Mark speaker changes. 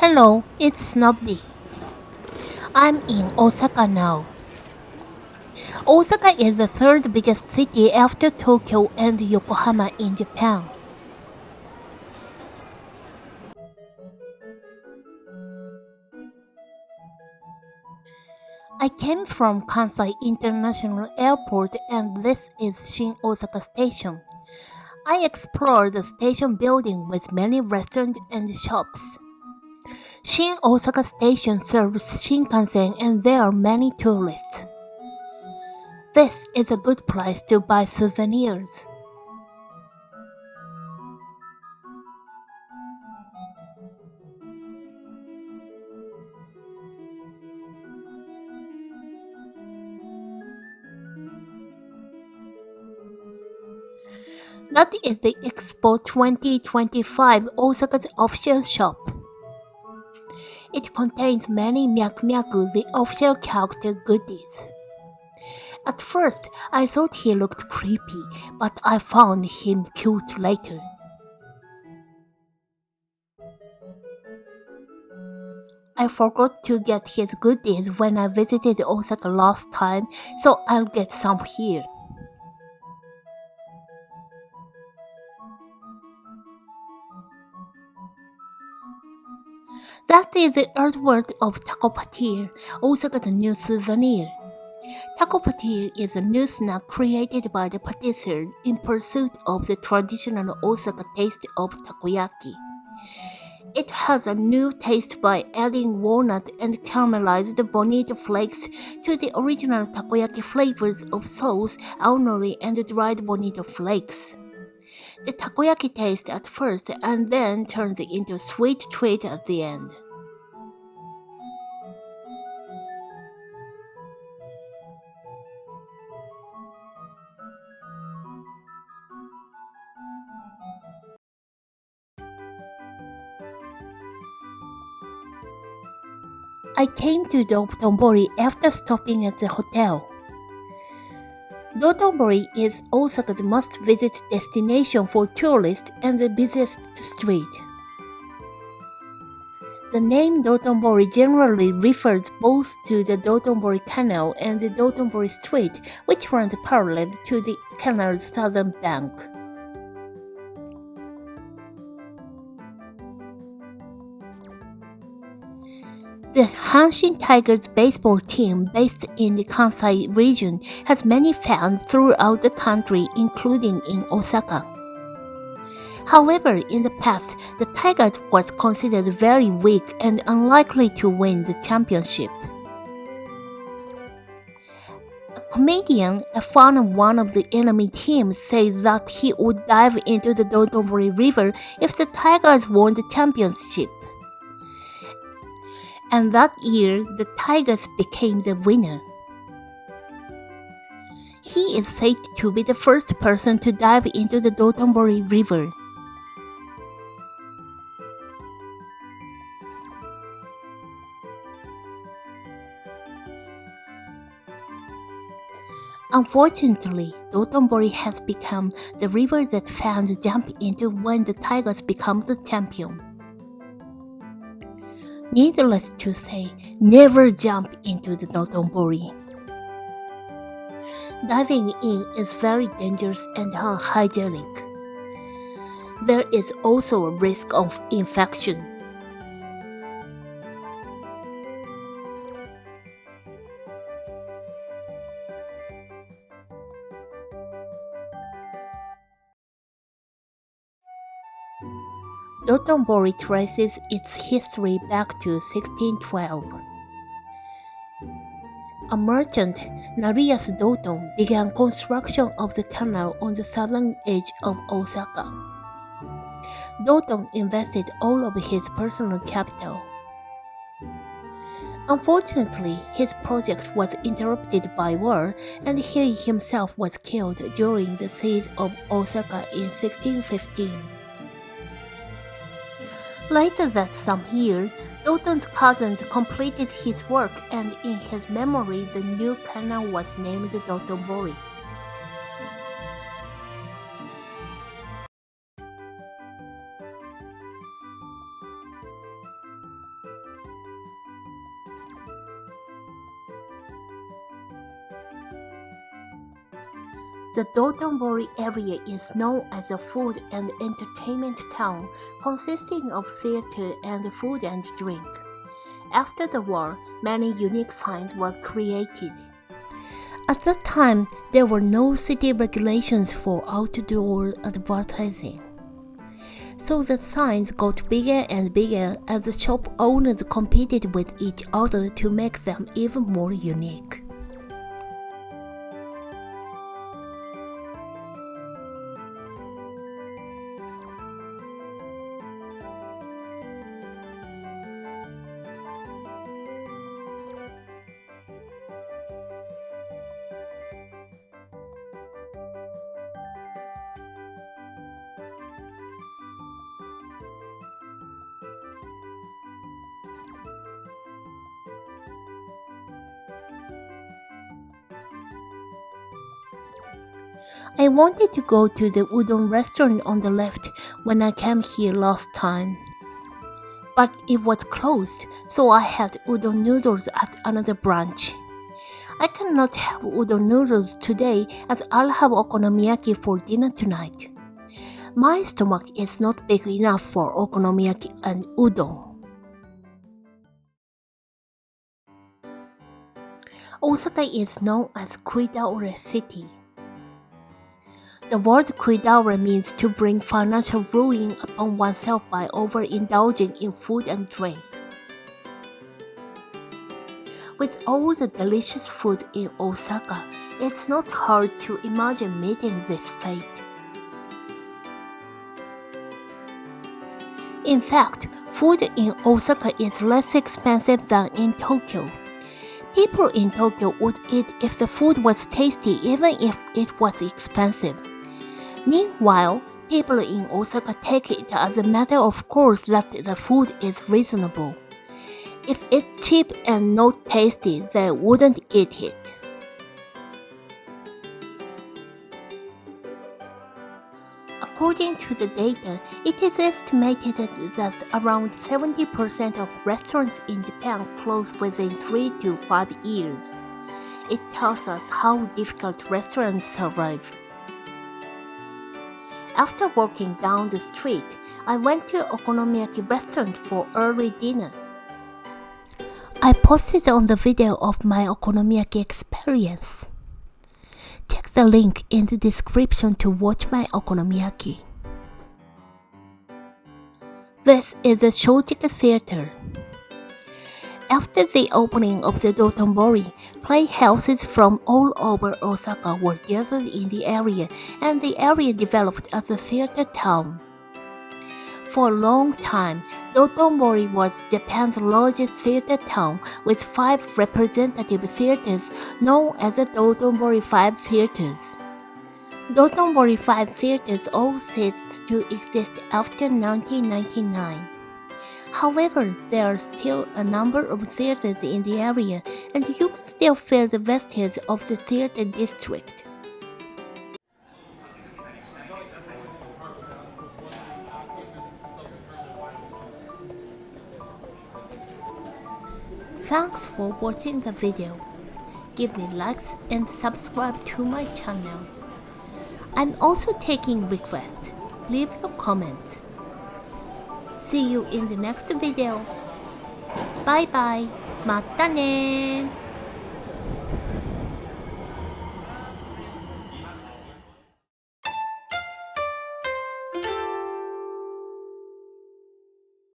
Speaker 1: Hello, it's Snobby. I'm in Osaka now. Osaka is the third biggest city after Tokyo and Yokohama in Japan. I came from Kansai International Airport and this is Shin Osaka Station. I explored the station building with many restaurants and shops. Shin Osaka Station serves Shinkansen and there are many tourists. This is a good place to buy souvenirs. That is the Expo 2025 Osaka's official shop. It contains many myaku-myaku, the official character goodies. At first, I thought he looked creepy, but I found him cute later. I forgot to get his goodies when I visited Osaka last time, so I'll get some here. That is the artwork of Taco Patir, Osaka's new souvenir. Taco Patir is a new snack created by the patisserie in pursuit of the traditional Osaka taste of takoyaki. It has a new taste by adding walnut and caramelized bonito flakes to the original takoyaki flavors of sauce, aonori, and dried bonito flakes. The takoyaki tastes at first and then turns into a sweet treat at the end. I came to Dotonbori after stopping at the hotel. Dotonbori is Osaka's must-visit destination for tourists and the busiest street. The name Dotonbori generally refers both to the Dotonbori Canal and the Dotonbori Street, which runs parallel to the canal's southern bank. The Hanshin Tigers baseball team, based in the Kansai region, has many fans throughout the country, including in Osaka. However, in the past, the Tigers was considered very weak and unlikely to win the championship. A comedian, a fan of one of the enemy teams, said that he would dive into the Dotonbori River if the Tigers won the championship. And that year, the Tigers became the winner. He is said to be the first person to dive into the Dotonbori River. Unfortunately, Dotonbori has become the river that fans jump into when the Tigers become the champion. Needless to say, never jump into the Dotonbori. Diving in is very dangerous and unhygienic. There is also a risk of infection. Dotonbori traces its history back to 1612. A merchant, Narias Doton, began construction of the canal on the southern edge of Osaka. Doton invested all of his personal capital. Unfortunately, his project was interrupted by war, and he himself was killed during the siege of Osaka in 1615. Later that same year, Doton's cousins completed his work and in his memory the new canal was named Dotonbori. The Dotonbori area is known as a food and entertainment town, consisting of theater and food and drink. After the war, many unique signs were created. At that time, there were no city regulations for outdoor advertising. So the signs got bigger and bigger as the shop owners competed with each other to make them even more unique. I wanted to go to the udon restaurant on the left when I came here last time. But it was closed, so I had udon noodles at another branch. I cannot have udon noodles today as I'll have okonomiyaki for dinner tonight. My stomach is not big enough for okonomiyaki and udon. Osaka is known as Kuidaore City. The word Kuidaore means to bring financial ruin upon oneself by overindulging in food and drink. With all the delicious food in Osaka, it's not hard to imagine meeting this fate. In fact, food in Osaka is less expensive than in Tokyo. People in Tokyo would eat if the food was tasty even if it was expensive. Meanwhile, people in Osaka take it as a matter of course that the food is reasonable. If it's cheap and not tasty, they wouldn't eat it. According to the data, it is estimated that around 70% of restaurants in Japan close within 3 to 5 years. It tells us how difficult restaurants survive. After walking down the street, I went to an okonomiyaki restaurant for early dinner. I posted on the video of my okonomiyaki experience. Check the link in the description to watch my okonomiyaki. This is a Shojiku Theater. After the opening of the Dotonbori, playhouses from all over Osaka were gathered in the area, and the area developed as a theater town. For a long time, Dotonbori was Japan's largest theater town with 5 representative theaters known as the Dotonbori 5 Theaters. Dotonbori 5 Theaters all ceased to exist after 1999. However, there are still a number of theaters in the area, and you can still feel the vestiges of the theater district. Thanks for watching the video. Give me likes and subscribe to my channel. I'm also taking requests. Leave your comments. See you in the next video. Bye bye. またね